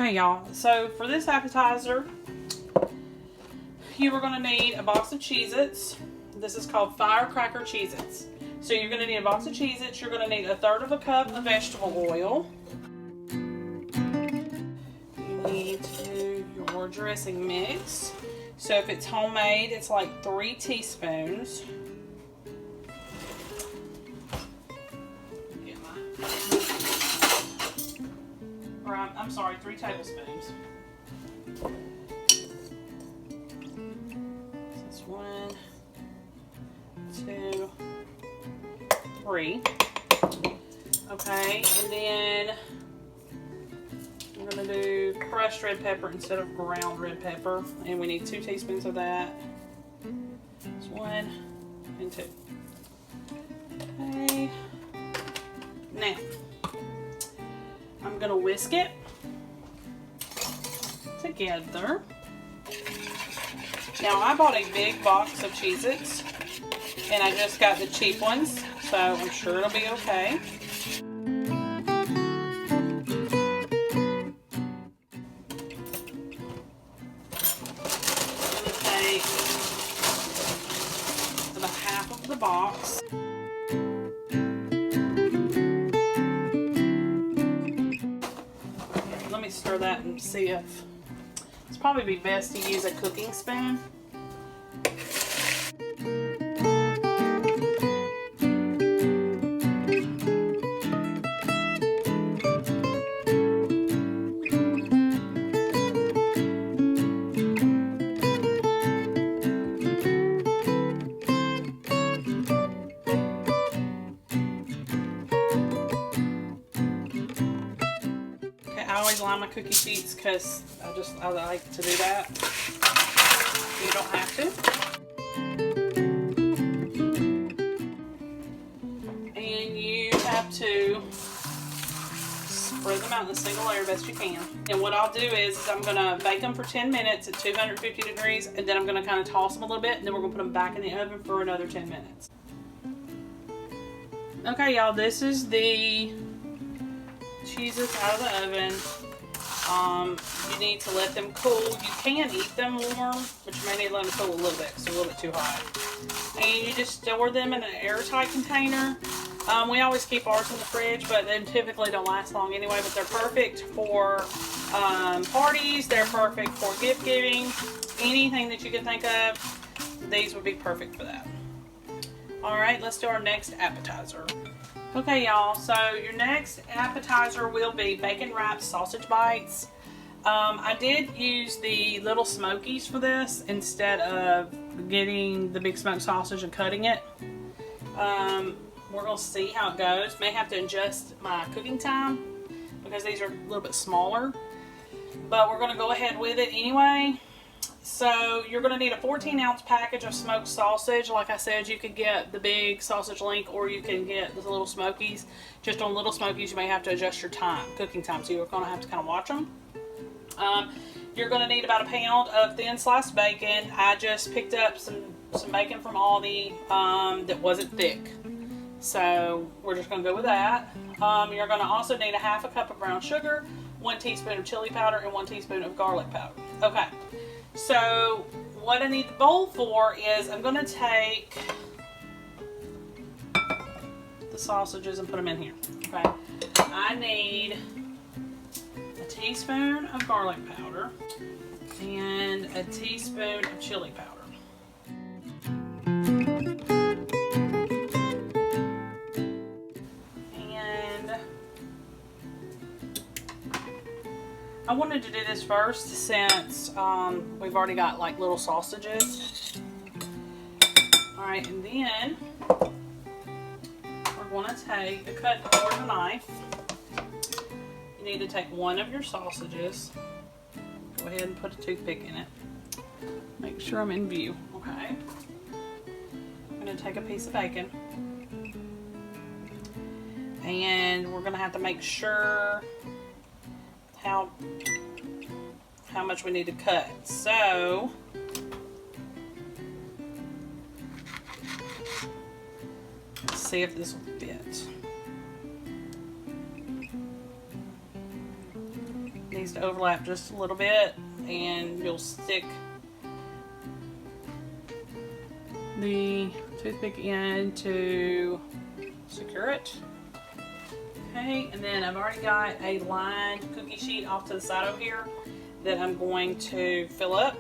Okay, y'all, so for this appetizer, you are going to need a box of Cheez-Its. This is called Firecracker Cheez-Its. So you're going to need a box of Cheez-Its. You're going to need 1/3 cup of vegetable oil. You need to do your dressing mix. So if it's homemade, it's like 3 teaspoons. I'm sorry, 3 tablespoons. This is 1, 2, 3. Okay, and then we're going to do crushed red pepper instead of ground red pepper. And we need 2 teaspoons of that. It's 1 and 2. Okay. Now, I'm going to whisk it together. Now, I bought a big box of Cheez-Its, and I just got the cheap ones, so I'm sure it'll be okay. I'm going to take about half of the box. Let me stir that and see if it's probably be best to use a cooking spoon. I always line my cookie sheets because I like to do that. You don't have to. And you have to spread them out in a single layer best you can. And what I'll do is I'm going to bake them for 10 minutes at 250 degrees, and then I'm going to kind of toss them a little bit, and then we're going to put them back in the oven for another 10 minutes. Okay, y'all, this is the Cheez-Its out of the oven. You need to let them cool. You can eat them warm, but you may need to let them cool a little bit because they're a little bit too hot. And you just store them in an airtight container. We always keep ours in the fridge, but they typically don't last long anyway. But they're perfect for parties. They're perfect for gift giving. Anything that you can think of, these would be perfect for that. Alright, let's do our next appetizer. Okay, y'all, so your next appetizer will be bacon wrapped sausage bites. I did use the little smokies for this instead of getting the big smoked sausage and cutting it. We're going to see how it goes. May have to adjust my cooking time because these are a little bit smaller. But we're going to go ahead with it anyway. So you're going to need a 14-ounce package of smoked sausage. Like I said, you could get the big sausage link or you can get the little smokies. Just on little smokies, you may have to adjust your time, cooking time, so you're going to have to kind of watch them. You're going to need about 1 pound of thin sliced bacon. I just picked up some bacon from Aldi that wasn't thick. So we're just going to go with that. You're going to also need 1/2 cup of brown sugar, 1 teaspoon of chili powder, and 1 teaspoon of garlic powder. Okay. So what I need the bowl for is I'm going to take the sausages and put them in here. Okay. I need a teaspoon of garlic powder and a teaspoon of chili powder. I wanted to do this first since we've already got like little sausages. Alright, and then we're going to take a cut or a knife. You need to take one of your sausages. Go ahead and put a toothpick in it. Make sure I'm in view. Okay. I'm going to take a piece of bacon. And we're going to have to make sure how much we need to cut. So let's see if this will fit. needs to overlap just a little bit, and you'll stick the toothpick in to secure it. Okay, and then I've already got a lined cookie sheet off to the side over here that I'm going to fill up.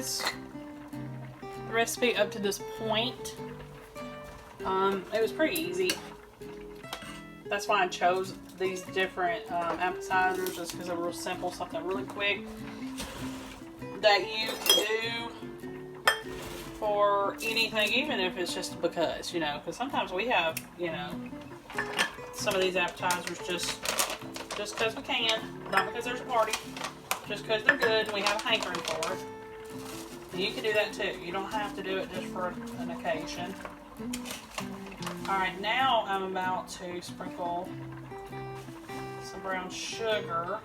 is the recipe up to this point. It was pretty easy. That's why I chose these different appetizers, just because they were real simple, something really quick that you can do for anything, even if it's just because, you know, because sometimes we have, you know, some of these appetizers just because we can, not because there's a party, just because they're good and we have a hankering for it. And you can do that too. You don't have to do it just for an occasion. Alright, now I'm about to sprinkle some brown sugar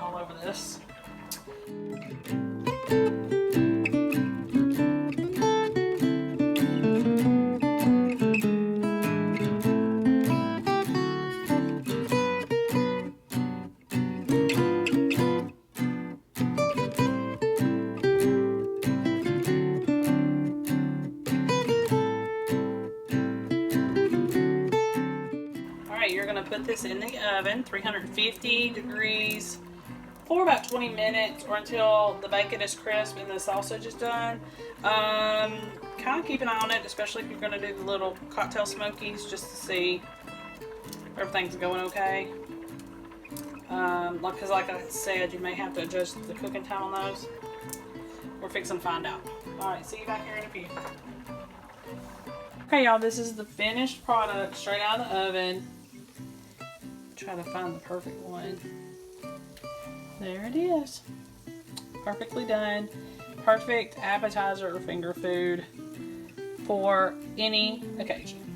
all over this. You're going to put this in the oven, 350 degrees, for about 20 minutes or until the bacon is crisp and the sausage is done. Kind of keep an eye on it, especially if you're going to do the little cocktail smokies, just to see if everything's going okay. Because like I said, you may have to adjust the cooking time on those. We're fixing to find out. Alright, see you back here in a few. Okay, y'all, this is the finished product straight out of the oven. Try to find the perfect one. There it is. Perfectly done. Perfect appetizer or finger food for any occasion.